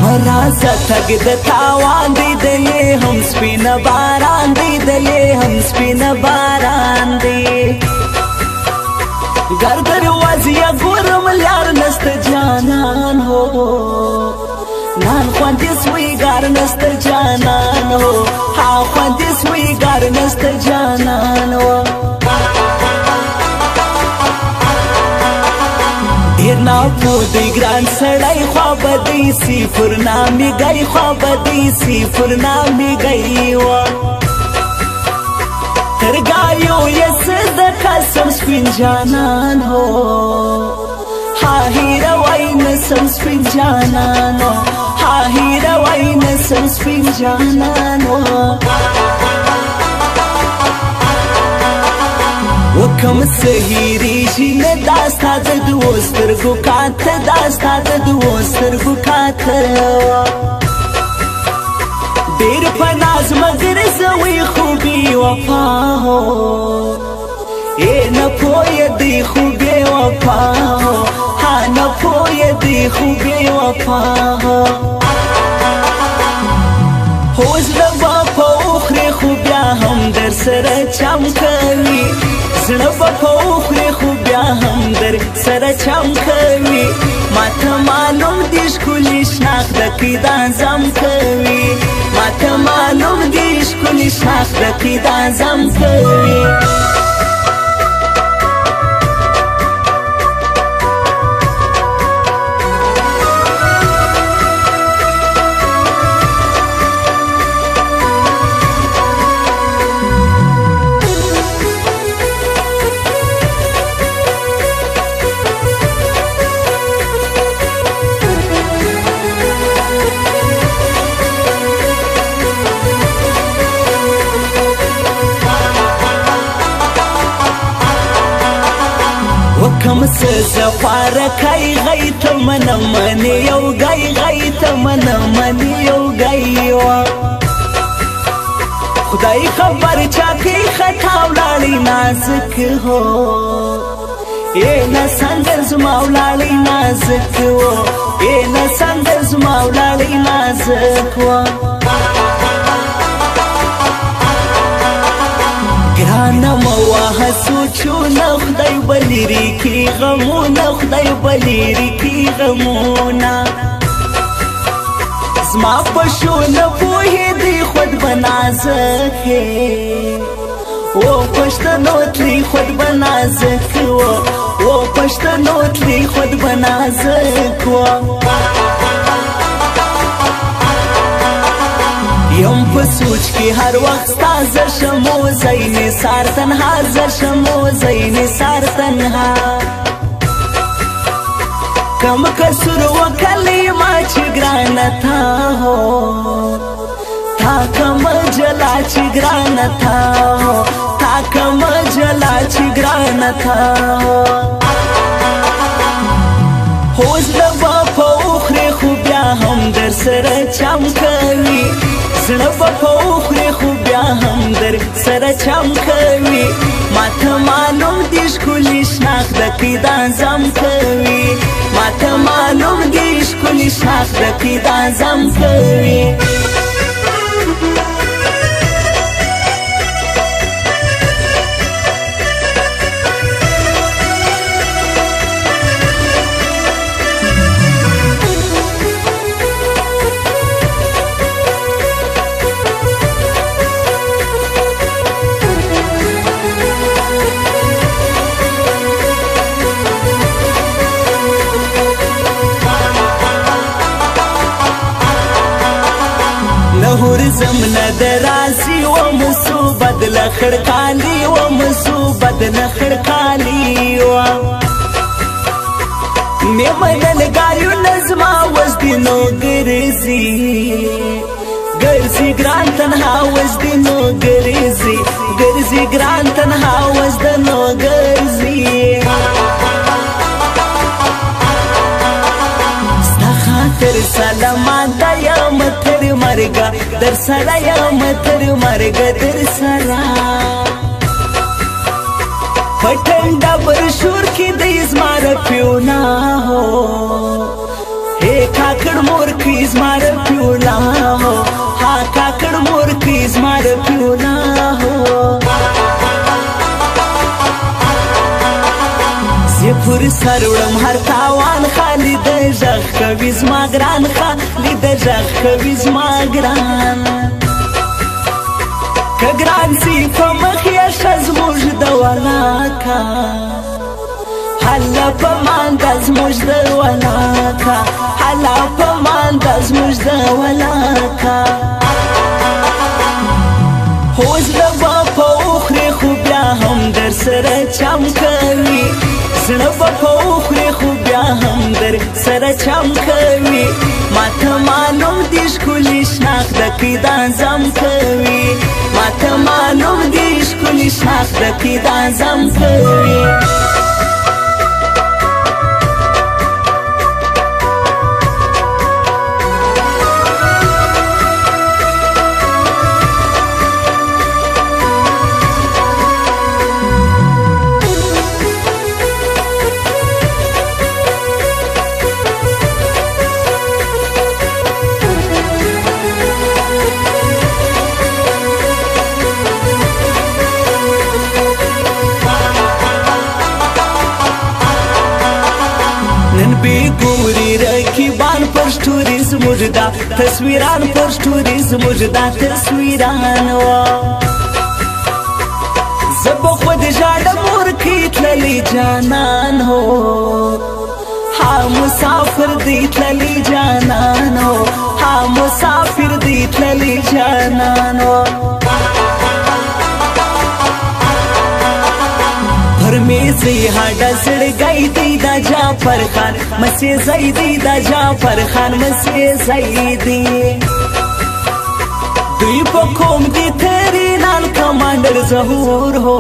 مرازه تګ د تاوان دی دلې هم سپینه باران دی دلې هم سپینه باران دی گر دروازې ګورم لار نسته جانان هو نان خوندې سوی ګار نسته جانان هو ها خوندې سوی ګار نسته جانان هو ډېر ناپو دی ګران سړی خواب دی صفر نامې گئی خواب دی صفر نامې گئی وا تر گایو یې د قسم سپین جانان هو ها هیره وای نسم سپین جانان هو ها هیره وای نسم سپین جانان هو وکم سهیری جین داستا د دوسترګو کات داستا د دوسترګو کات ډېر په ناز مگر زوی خوبي وفا هو اے نه پوی دی خوبي وفا هو ها نه پوی دی خوبي وفا هو هوز ربا په اخري خو بیا هم در سره چم کوي زړه په اخري خو بیا هم در سره چم کوي ماته معلوم دي ښکلي شناخته کې دا زم کوي ماته معلوم دي ښکلي شناخته کې دا زم کوي وکم سزفار کای غیت من من یو گای غیت من من یو گای وا خدای خبر چا کی خطا ولاړی نازک هو اے نه څنګه زما ولاړی نازک هو اے نه څنګه زما ولاړی نازک وا ګرانه موه سوچو نه خدای بلیری کی غمونه خدای بلیری کی غمونه زما پښو نه پوهې دی خود بنازک او پښتنو تلی خود بنازک او پښتنو تلی خود بنازک یم په سوچ کې هر وخت ستا زر شمو زین سار تنها زر شمو زین سار تنها کم کسر وکلی ما چې ګرانه تا هو تا کم جلا چې ګرانه تا هو تا کم جلا چې ګرانه تا هو زړه په اخري خو بیا هم در سره چم کوي زړه په اخري خو بیا هم در سره چم کوي ماته معلوم دي ښکلي شناخته کې دا زم کوي ماته معلوم دي ښکلي شناخته کې دا زم کوي لهور زمنا دراسي ومسو بدل خړکالي ومسو بدل خړکالي مې بدل ګاریو نظما وزدینو ګرځي ګرځي ګران تنها وزدینو ګرځي ګرځي ګران تنها وزدینو ګرځي تر سلامات یم تر مرګ در سره یم تر مرګ در سره پټنډا پر شور کې د زما رپیو نه هو हे काकड़ मोर की زما رفیولا هو ها کاکړ مور کی زما رفیولا هو زه پر سر وړم هر تاوان خالی د ژغ کوي زما ګران خالی د ژغ کوي زما ګران که ګران سي په مخ یې ښه زموږ د ولاکه هلا په مانده زموږ د ولاکه هلا په مانده زموږ د ولاکه هو زړه به په وخورې خو بیا هم در سره چم کوي زړه به په وخورې خو بیا هم در سره چم کوي ماته معلوم دي ښکلي شناخته دا زم کوي ماته معلوم دي ښکلي شناخته دا زم کوي نن بی ګوري رقیبان پر سټوري زموږ دا تصویران پر سټوري زموږ دا تصویران زه به خود ژاړم ورکې تللی جانان هو ها مسافر دی تللی جانان هو ها مسافر دی تللی جانان هو میزی هډه زړګی دی دا جعفر خان مسیح زیدی دا جعفر خان مسیح زیدی دوی په کوم دی ترینان کمانډر ظهور هو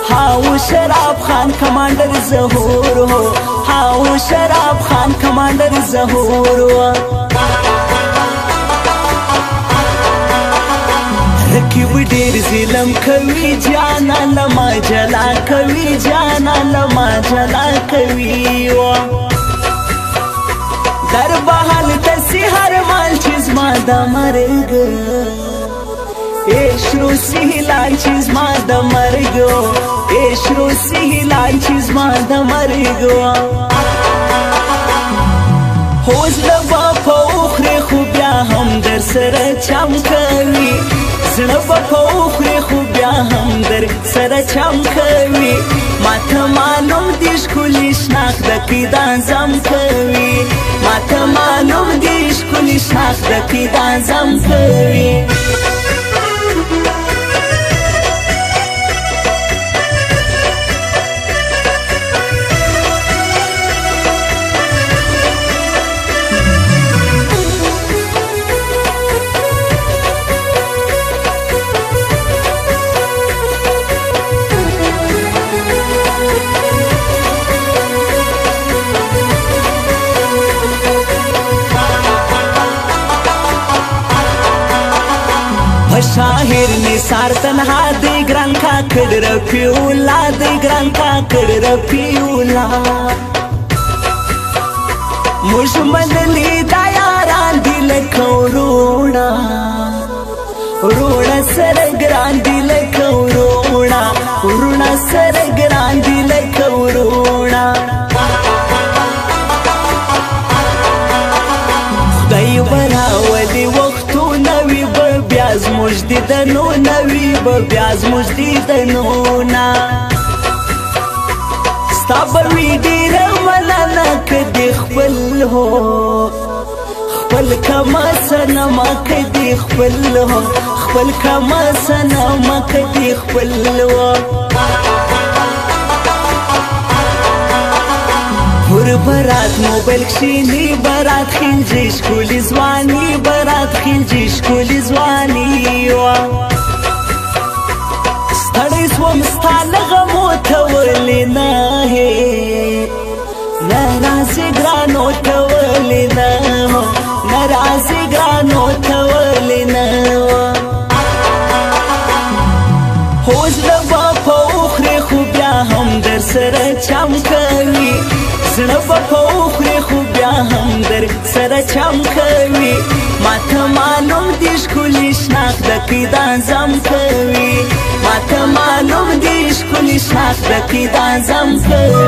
هاو شراب خان کمانډر ظهور هو هاو شراب خان کمانډر ظهور هو رکیب ډیر ظلم کوي جانا لما جلا کوي جانا لما جلا کوي در بحال تسی هر مال چیز ما د مرګ اشرو سهلان چیز ما د مرګ اشرو سهلان چیز ما د مرګ هوز لبا په اوخره خو بیا هم در سره چم کوي زړه به په وخورې خو بیا هم در سره چم کوي ماته معلوم دي ښکلي شناخته دا زم کوي ماته معلوم دي ښکلي شناخته دا زم کوي شاهر نثار تنها دی ګران کاکړ رفیولا دی ګران کاکړ رفیولا موږ منلي دا یاران دي لکه وروڼه وروڼه سره ګران دي لکه وروڼه وروڼه سره ګران دي لکه وروڼه خدای به راولي وختونه وي بیا زموږ دیدنو نوي به بیا زموږ دیدنونه ستا به وي ډېره مننه که دې خپل هو خپل کمه صنمه که دې خپل هو خپل کمه صنمه که دې خپل هو پر برات موبایل کښېني برات خلجي ښکلي ځواني برات خلجي ښکلي ځواني ستړی سوم ستا له غمو ته ولې نه نه راځې ګرانو ته ولې نه نه راځې ګرانو ته ولې نه هو زړه به په وخورې خو بیا هم در سره چم کوي زړه به په وخورې خو بیا هم در سره سره چم کوي ماته معلوم دي ښکلي شناخته دا زم کوي ماته معلوم دي ښکلي شناخته دا زم کوي